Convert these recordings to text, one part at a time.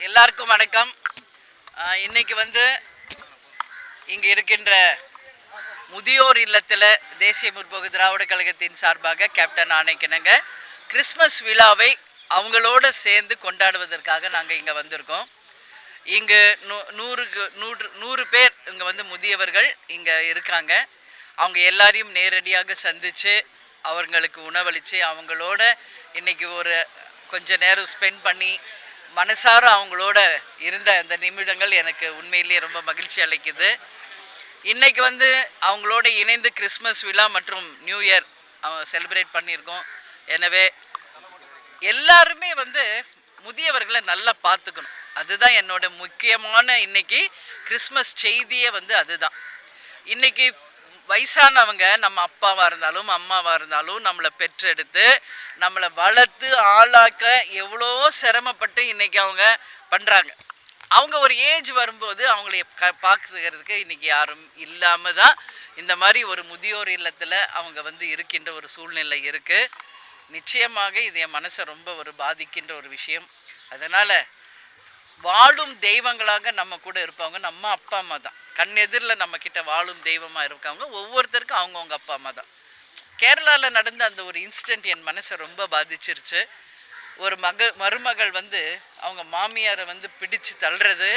எல்லாருக்கும் வணக்கம். இன்னைக்கு இங்கே இருக்கின்ற முதியோர் இல்லத்தில் தேசிய முற்போக்கு திராவிட கழகத்தின் சார்பாக கேப்டன் ஆணைக்கிணங்க கிறிஸ்மஸ் விழாவை அவங்களோட சேர்ந்து கொண்டாடுவதற்காக நாங்கள் இங்கே வந்திருக்கோம். இங்கு 100 பேர் இங்கே முதியவர்கள் இங்கே இருக்காங்க. அவங்க எல்லாரையும் நேரடியாக சந்தித்து அவங்களுக்கு உணவளித்து அவங்களோட இன்றைக்கி கொஞ்ச நேரம் ஸ்பெண்ட் பண்ணி மனசார அவங்களோட இருந்த அந்த நிமிடங்கள் எனக்கு உண்மையிலேயே ரொம்ப மகிழ்ச்சி அளிக்குது. இன்றைக்கி அவங்களோட இணைந்து கிறிஸ்மஸ் விழா மற்றும் நியூ இயர் செலிப்ரேட் பண்ணியிருக்கோம். எனவே எல்லாருமே முதியவர்களை நல்லா பார்த்துக்கணும். அதுதான் என்னோட முக்கியமான இன்றைக்கி கிறிஸ்மஸ் செய்தியே அதுதான். இன்றைக்கி வயசானவங்க நம்ம அப்பாவாக இருந்தாலும் அம்மாவாக இருந்தாலும் நம்மளை பெற்றெடுத்து நம்மளை வளர்த்து ஆளாக்க எவ்வளோ சிரமப்பட்டு இன்றைக்கி அவங்க பண்ணுறாங்க. அவங்க ஒரு ஏஜ் வரும்போது அவங்கள பார்க்குறதுக்கு இன்றைக்கி யாரும் இல்லாமல் தான் இந்த மாதிரி ஒரு முதியோர் இல்லத்தில் அவங்க இருக்கின்ற ஒரு சூழ்நிலை இருக்குது. நிச்சயமாக இது என் மனசை ரொம்ப பாதிக்கின்ற ஒரு விஷயம். அதனால் வாழும் தெய்வங்களாக நம்ம கூட இருப்பவங்க நம்ம அப்பா அம்மா தான். கண்ணெதிரில் நம்மக்கிட்ட வாழும் தெய்வமாக இருக்காங்க. ஒவ்வொருத்தருக்கும் அவங்கவுங்க அப்பா அம்மா தான். கேரளாவில் நடந்த அந்த ஒரு இன்சிடெண்ட் என் மனசை ரொம்ப பாதிச்சிருச்சு. ஒரு மருமகள் அவங்க மாமியாரை பிடிச்சு தள்ளுறது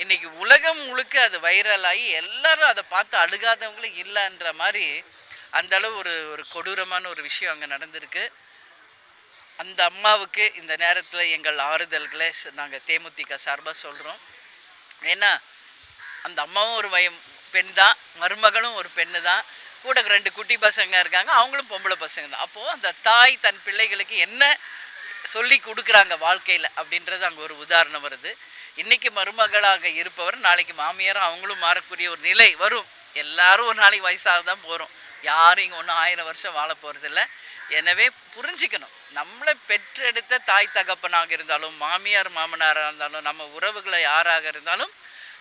இன்றைக்கி உலகம் முழுக்க அது வைரலாகி எல்லாரும் அதை பார்த்து அழுகாதவங்களும் இல்லைன்ற மாதிரி அந்தளவு ஒரு கொடூரமான ஒரு விஷயம் அங்கே நடந்திருக்கு. அந்த அம்மாவுக்கு இந்த நேரத்தில் எங்கள் ஆறுதல்களை நாங்கள் தேமுதிக சார்பாக சொல்கிறோம். ஏன்னா அந்த அம்மாவும் ஒரு பெண் தான், மருமகளும் ஒரு பெண்ணு தான், கூட 2 குட்டி பசங்க இருக்காங்க, அவங்களும் பொம்பளை பசங்க தான். அப்போது அந்த தாய் தன் பிள்ளைகளுக்கு என்ன சொல்லி கொடுக்குறாங்க வாழ்க்கையில் அப்படின்றது அங்கே ஒரு உதாரணம் வருது. இன்றைக்கி மருமகளாக இருப்பவர் நாளைக்கு மாமியாரும் அவங்களும் மாறக்கூடிய ஒரு நிலை வரும். எல்லாரும் ஒரு நாளைக்கு வயசாக தான் போகிறோம். யாரும் இங்கே ஒன்றும் 1000 வருஷம் வாழ போகிறதில்ல. எனவே புரிஞ்சுக்கணும், நம்மளை பெற்றெடுத்த தாய் தகப்பனாக இருந்தாலும் மாமியார் மாமனாராக இருந்தாலும் நம்ம உறவுகளை யாராக இருந்தாலும்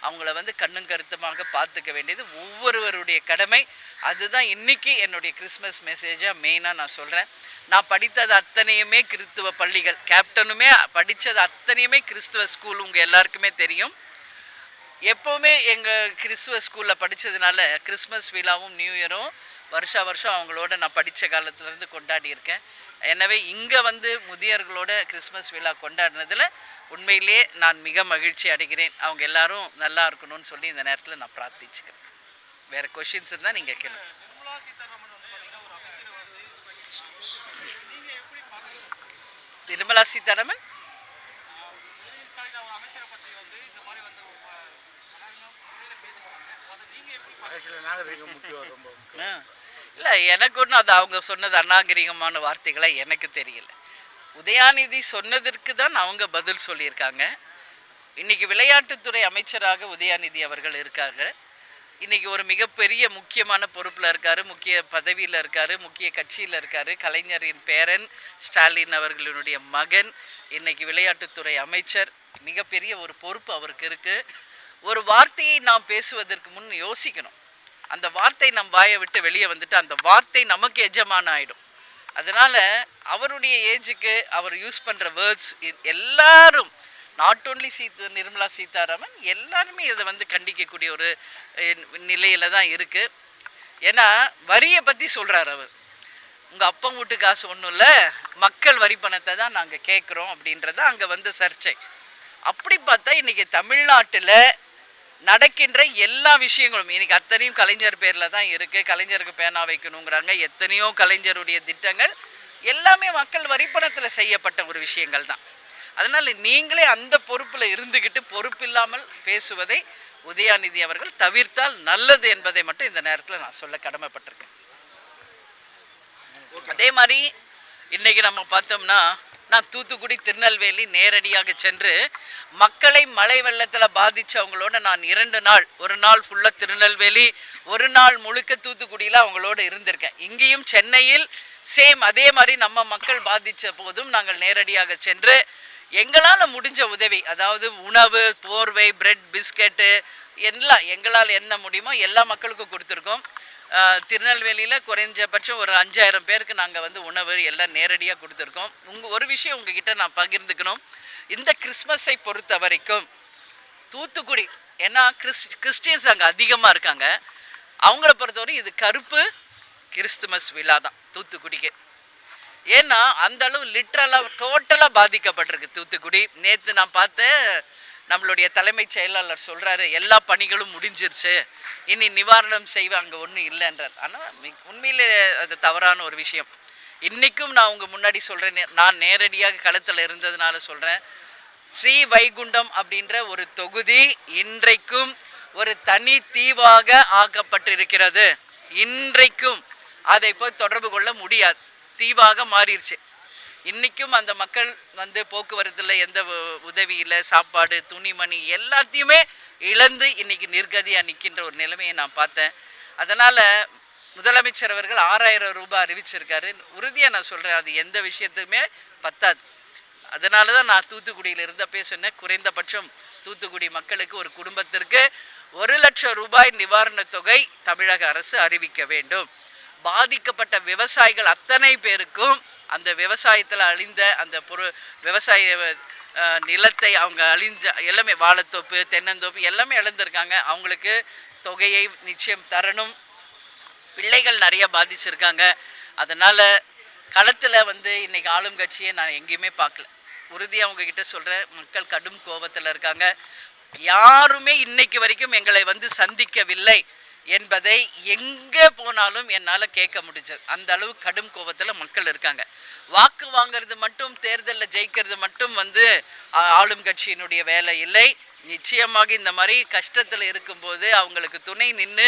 அவங்கள கண்ணும் கருத்துமாக பார்த்துக்க வேண்டியது ஒவ்வொருவருடைய கடமை. அதுதான் இன்றைக்கி என்னுடைய கிறிஸ்மஸ் மெசேஜாக மெயினாக நான் சொல்கிறேன். நான் படித்தது அத்தனையுமே கிறிஸ்துவ பள்ளிகள், கேப்டனுமே படித்தது அத்தனையுமே கிறிஸ்துவ ஸ்கூல், உங்கள் எல்லாருக்குமே தெரியும். எப்போவுமே எங்கள் கிறிஸ்துவ ஸ்கூலில் படித்ததுனால கிறிஸ்மஸ் விழாவும் நியூ இயரும் வருஷம் அவங்களோட நான் படித்த காலத்துலேருந்து கொண்டாடியிருக்கேன். எனவே இங்கே முதியவர்களோட கிறிஸ்மஸ் விழா கொண்டாடினதில் உண்மையிலே நான் மிக மகிழ்ச்சி அடைகிறேன். அவங்க எல்லாரும் நல்லா இருக்கணும்னு சொல்லி இந்த நேரத்தில் நான் பிரார்த்திச்சுக்கிறேன். வேறு கொஷின்ஸ் இருந்தால் நீங்கள் கேளுங்க. நிர்மலா சீதாராமன் இல்லை, எனக்கு ஒன்றும் அது அவங்க சொன்னது அநாகரிகமான வார்த்தைகளை எனக்கு தெரியல. உதயாநிதி சொன்னதற்கு தான் அவங்க பதில் சொல்லியிருக்காங்க. இன்றைக்கி விளையாட்டுத்துறை அமைச்சராக உதயாநிதி அவர்கள் இருக்காங்க. இன்றைக்கி ஒரு மிகப்பெரிய முக்கியமான பொறுப்பில் இருக்கார், முக்கிய பதவியில் இருக்கார், முக்கிய கட்சியில் இருக்கார். கலைஞரின் பேரன் ஸ்டாலின் அவர்களினுடைய மகன் இன்றைக்கி விளையாட்டுத்துறை அமைச்சர். மிகப்பெரிய ஒரு பொறுப்பு அவருக்கு இருக்குது. ஒரு வார்த்தையை நாம் பேசுவதற்கு முன் யோசிக்கணும். அந்த வார்த்தை நம் வாயை விட்டு வெளியே அந்த வார்த்தை நமக்கு எஜமான ஆகிடும். அதனால் அவருடைய ஏஜுக்கு அவர் யூஸ் பண்ணுற வேர்ட்ஸ் எல்லாரும், நாட் ஓன்லி நிர்மலா சீதாராமன், எல்லாருமே இதை கண்டிக்கக்கூடிய ஒரு நிலையில் தான் இருக்குது. ஏன்னா வரியை பற்றி சொல்கிறார் அவர். உங்கள் அப்பா வீட்டு காசு ஒன்றும் இல்லை, மக்கள் வரி பணத்தை தான் நாங்கள் கேட்குறோம் அப்படின்றத அங்கே சர்ச்சை. அப்படி பார்த்தா இன்றைக்கி தமிழ்நாட்டில் நடக்கின்ற எல்லா விஷயங்களும் இன்றைக்கி அத்தனையும் கலைஞர் பேரில் தான் இருக்குது. கலைஞருக்கு பேனா வைக்கணுங்கிறாங்க. எத்தனையோ கலைஞருடைய திட்டங்கள் எல்லாமே மக்கள் வரிப்பணத்தில் செய்யப்பட்ட ஒரு விஷயங்கள் தான். அதனால் நீங்களே அந்த பொறுப்பில் இருந்துக்கிட்டு பொறுப்பில்லாமல் பேசுவதை உதயாநிதி அவர்கள் தவிர்த்தால் நல்லது என்பதை மட்டும் இந்த நேரத்தில் நான் சொல்ல கடமைப்பட்டிருக்கேன். அதே மாதிரி இன்றைக்கி நம்ம பார்த்தோம்னா நான் தூத்துக்குடி திருநெல்வேலி நேரடியாக சென்று மக்களை மழை வெள்ளத்தில் பாதித்தவங்களோட நான் 2 நாள், ஒரு நாள் ஃபுல்லாக திருநெல்வேலி, ஒரு நாள் முழுக்க தூத்துக்குடியில் அவங்களோட இருந்திருக்கேன். இங்கேயும் சென்னையில் சேம் அதே மாதிரி நம்ம மக்கள் பாதித்த போதும் நாங்கள் நேரடியாக சென்று எங்களால் முடிஞ்ச உதவி, அதாவது உணவு, போர்வை, பிரெட், பிஸ்கெட்டு எல்லாம் எங்களால் என்ன முடியுமோ எல்லா மக்களுக்கும் கொடுத்துருக்கோம். திருநெல்வேலியில் குறைஞ்சபட்சம் ஒரு 5000 பேருக்கு நாங்கள் வந்து உணவு எல்லாம் நேரடியாக கொடுத்துருக்கோம். ஒரு விஷயம் உங்ககிட்ட நான் பகிர்ந்துக்கணும். இந்த கிறிஸ்மஸை பொறுத்த வரைக்கும் தூத்துக்குடி, ஏன்னா கிறிஸ்டியன்ஸ் அங்கே அதிகமாக இருக்காங்க, அவங்கள பொறுத்தவரை இது கருப்பு கிறிஸ்துமஸ் விழா தான் தூத்துக்குடிக்கு. ஏன்னா அந்த அளவு லிட்ரலாக டோட்டலாக பாதிக்கப்பட்டிருக்கு தூத்துக்குடி. நேற்று நான் பார்த்தேன், நம்மளுடைய தலைமைச் செயலாளர் சொல்கிறாரு எல்லா பணிகளும் முடிஞ்சிருச்சு, இனி நிவாரணம் செய்வேன் அங்கே ஒன்றும் இல்லைன்றார். ஆனால் உண்மையிலே அது தவறான ஒரு விஷயம். இன்றைக்கும் நான் உங்கள் முன்னாடி சொல்கிறேன், நான் நேரடியாக களத்தில் இருந்ததுனால சொல்கிறேன், ஸ்ரீ வைகுண்டம் அப்படின்ற ஒரு தொகுதி இன்றைக்கும் ஒரு தனி தீவாக ஆக்கப்பட்டிருக்கிறது. இன்றைக்கும் அதை போய் தொடர்பு கொள்ள முடியாது, தீவாக மாறிடுச்சு. இன்றைக்கும் அந்த மக்கள் வந்து போக்குவரத்தில் எந்த உதவி இல்லை, சாப்பாடு துணிமணி எல்லாத்தையுமே இழந்து இன்றைக்கி நிர்கதியாக நிற்கின்ற ஒரு நிலைமையை நான் பார்த்தேன். அதனால் முதலமைச்சர் அவர்கள் 6000 ரூபாய் அறிவிச்சிருக்காரு. உறுதியாக நான் சொல்கிறேன், அது எந்த விஷயத்துக்குமே பத்தாது. அதனால தான் நான் தூத்துக்குடியில் இருந்தப்பே சொன்னேன், குறைந்தபட்சம் தூத்துக்குடி மக்களுக்கு ஒரு குடும்பத்திற்கு 1,00,000 ரூபாய் நிவாரணத் தொகை தமிழக அரசு அறிவிக்க வேண்டும். பாதிக்கப்பட்ட விவசாயிகள் அத்தனை பேருக்கும் அந்த விவசாயத்தில் அழிந்த அந்த விவசாய நிலத்தை அவங்க எல்லாமே வாழைத்தோப்பு தென்னந்தோப்பு எல்லாமே இழந்திருக்காங்க. அவங்களுக்கு தொகையை நிச்சயம் தரணும். பிள்ளைகள் நிறைய பாதிச்சிருக்காங்க. அதனால் களத்தில் வந்து இன்றைக்கி ஆளும் கட்சியை நான் எங்கேயுமே பார்க்கல. உறுதியாக உங்ககிட்ட சொல்கிறேன், மக்கள் கடும் கோபத்தில் இருக்காங்க. யாருமே இன்னைக்கு வரைக்கும் எங்களை வந்து சந்திக்கவில்லை என்பதை எங்கே போனாலும் என்னால் கேட்க முடிஞ்சது. அந்த அளவு கடும் கோபத்தில் மக்கள் இருக்காங்க. வாக்கு வாங்கிறது மட்டும், தேர்தலில் ஜெயிக்கிறது மட்டும் வந்து ஆளும் கட்சியினுடைய வேலை இல்லை. நிச்சயமாக இந்த மாதிரி கஷ்டத்தில் இருக்கும்போது அவங்களுக்கு துணை நின்று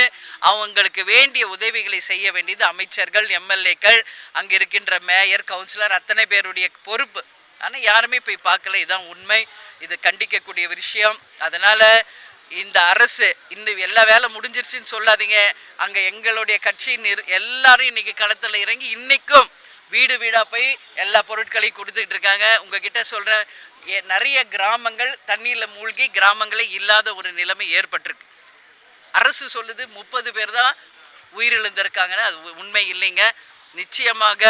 அவங்களுக்கு வேண்டிய உதவிகளை செய்ய வேண்டியது அமைச்சர்கள், எம்எல்ஏக்கள், அங்கே இருக்கின்ற மேயர், கவுன்சிலர் அத்தனை பேருடைய பொறுப்பு. ஆனால் யாருமே போய் பார்க்கல. இதுதான் உண்மை. இது கண்டிக்கக்கூடிய விஷயம். அதனால் இந்த அரசு இன்னும் எல்லா வேலை முடிஞ்சிருச்சுன்னு சொல்லாதீங்க. அங்கே எங்களுடைய கட்சி எல்லாரும் இன்றைக்கி களத்தில் இறங்கி இன்றைக்கும் வீடு வீடாக போய் எல்லா பொருட்களையும் கொடுத்துக்கிட்டு இருக்காங்க. உங்ககிட்ட சொல்கிறேன், நிறைய கிராமங்கள் தண்ணியில் மூழ்கி கிராமங்களே இல்லாத ஒரு நிலைமை ஏற்பட்டிருக்கு. அரசு சொல்லுது 30 பேர் தான் உயிரிழந்திருக்காங்கன்னு. அது உண்மை இல்லைங்க. நிச்சயமாக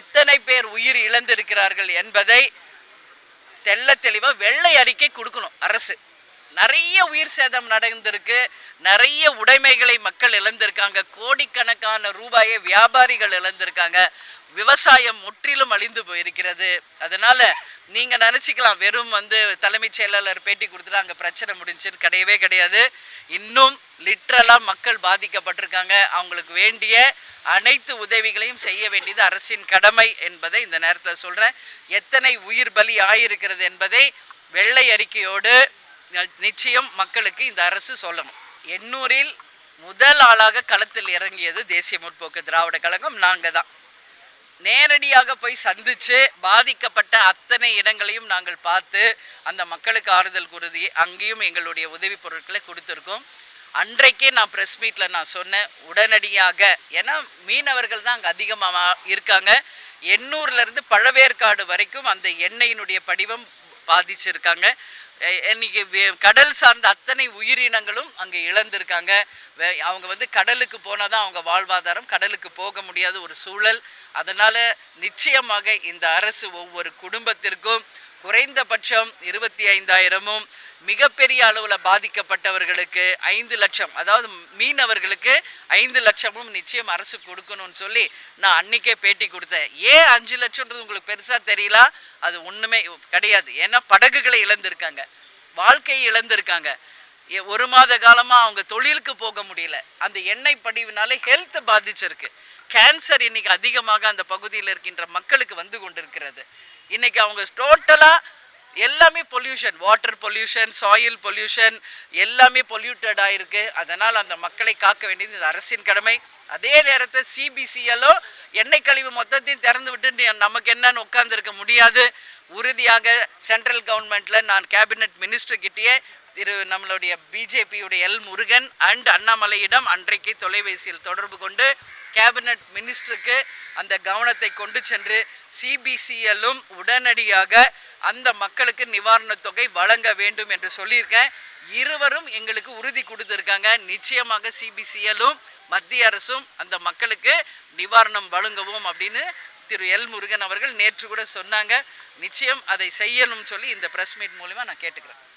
எத்தனை பேர் உயிர் இழந்திருக்கிறார்கள் என்பதை தெள்ள தெளிவாக வெள்ளை அறிக்கை கொடுக்கணும் அரசு. நிறைய உயிர் சேதம் நடந்திருக்கு, நிறைய உடைமைகளை மக்கள் இழந்திருக்காங்க, கோடிக்கணக்கான ரூபாயை வியாபாரிகள் இழந்திருக்காங்க, விவசாயம் முற்றிலும் அழிந்து போயிருக்கிறது. அதனால நீங்க நினைச்சிக்கலாம் வெறும் வந்து தலைமைச் செயலாளர் பேட்டி கொடுத்துட்டு அங்கே பிரச்சனை முடிஞ்சுன்னு. கிடையவே கிடையாது. இன்னும் லிட்ரலாக மக்கள் பாதிக்கப்பட்டிருக்காங்க. அவங்களுக்கு வேண்டிய அனைத்து உதவிகளையும் செய்ய வேண்டியது அரசின் கடமை என்பதை இந்த நேரத்தில் சொல்கிறேன். எத்தனை உயிர் பலி ஆயிருக்கிறது என்பதை வெள்ளை அறிக்கையோடு நிச்சயம் மக்களுக்கு இந்த அரசு சொல்லணும். 800இல் முதல் ஆளாக களத்தில் இறங்கியது தேசிய முற்போக்கு திராவிட கழகம். நாங்கள் தான் நேரடியாக போய் சந்தித்து பாதிக்கப்பட்ட அத்தனை இடங்களையும் நாங்கள் பார்த்து அந்த மக்களுக்கு ஆறுதல் கூறுதி அங்கேயும் எங்களுடைய உதவி பொருட்களை கொடுத்துருக்கோம். அன்றைக்கே நான் ப்ரெஸ் மீட்டில் நான் சொன்னேன், உடனடியாக, ஏன்னா மீனவர்கள் தான் அங்கே அதிகமாக இருக்காங்க. 800லேருந்து பழவேற்காடு வரைக்கும் அந்த எண்ணெயினுடைய படிவம் பாதிச்சிருக்காங்க. இன்னைக்கு கடல் சார்ந்த அத்தனை உயிரினங்களும் அங்கே இழந்திருக்காங்க. அவங்க வந்து கடலுக்கு போனால் தான் அவங்க வாழ்வாதாரம், கடலுக்கு போக முடியாத ஒரு சூழல். அதனால் நிச்சயமாக இந்த அரசு ஒவ்வொரு குடும்பத்திற்கும் குறைந்தபட்சம் 25,000ம், மிகப்பெரிய அளவில் பாதிக்கப்பட்டவர்களுக்கு 5 லட்சம், அதாவது மீனவர்களுக்கு 5 லட்சமும் நிச்சயம் அரசு கொடுக்கணும்னு சொல்லி நான் அன்றைக்கே பேட்டி கொடுத்தேன். ஏன் 5 லட்சம்ன்றது உங்களுக்கு பெருசாக தெரியல? அது ஒன்றுமே கிடையாது. ஏன்னா படகுகளை இழந்திருக்காங்க, வாழ்க்கையை இழந்திருக்காங்க. 1 மாத காலமாக அவங்க தொழிலுக்கு போக முடியல. அந்த எண்ணெய் படிவுனால ஹெல்த்தை பாதிச்சிருக்கு. கேன்சர் இன்னைக்கு அதிகமாக அந்த பகுதியில் இருக்கின்ற மக்களுக்கு வந்து கொண்டிருக்கிறது. இன்னைக்கு அவங்க டோட்டலாக எல்லாமே pollution, water pollution, soil pollution, எல்லாமே பொல்யூட்டடாக இருக்குது. அதனால் அந்த மக்களை காக்க வேண்டியது இந்த அரசின் கடமை. அதே நேரத்தில் சிபிசிஎல்லோ எண்ணெய் கழிவு மொத்தத்தையும் திறந்து விட்டு நமக்கு என்னன்னு உட்கார்ந்துருக்க முடியாது. உறுதியாக சென்ட்ரல் கவர்மெண்ட்டில் நான் கேபினட் மினிஸ்டர்கிட்டயே நம்மளுடைய பிஜேபியுடைய எல் முருகன் அண்ட் அண்ணாமலையிடம் அன்றைக்கு தொலைபேசியில் தொடர்பு கொண்டு கேபினட் மினிஸ்டருக்கு அந்த கவனத்தை கொண்டு சென்று சிபிசிஎல்லும் உடனடியாக அந்த மக்களுக்கு நிவாரணத் தொகை வழங்க வேண்டும் என்று சொல்லியிருக்கேன். இருவரும் எங்களுக்கு உறுதி கொடுத்துருக்காங்க. நிச்சயமாக சிபிசிஎல்லும் மத்திய அரசும் அந்த மக்களுக்கு நிவாரணம் வழங்குவோம் அப்படின்னு திரு எல் முருகன் அவர்கள் நேற்று கூட சொன்னாங்க. நிச்சயம் அதை செய்யணும்னு சொல்லி இந்த பிரஸ் மீட் மூலமா நான் கேட்டுக்கிறேன்.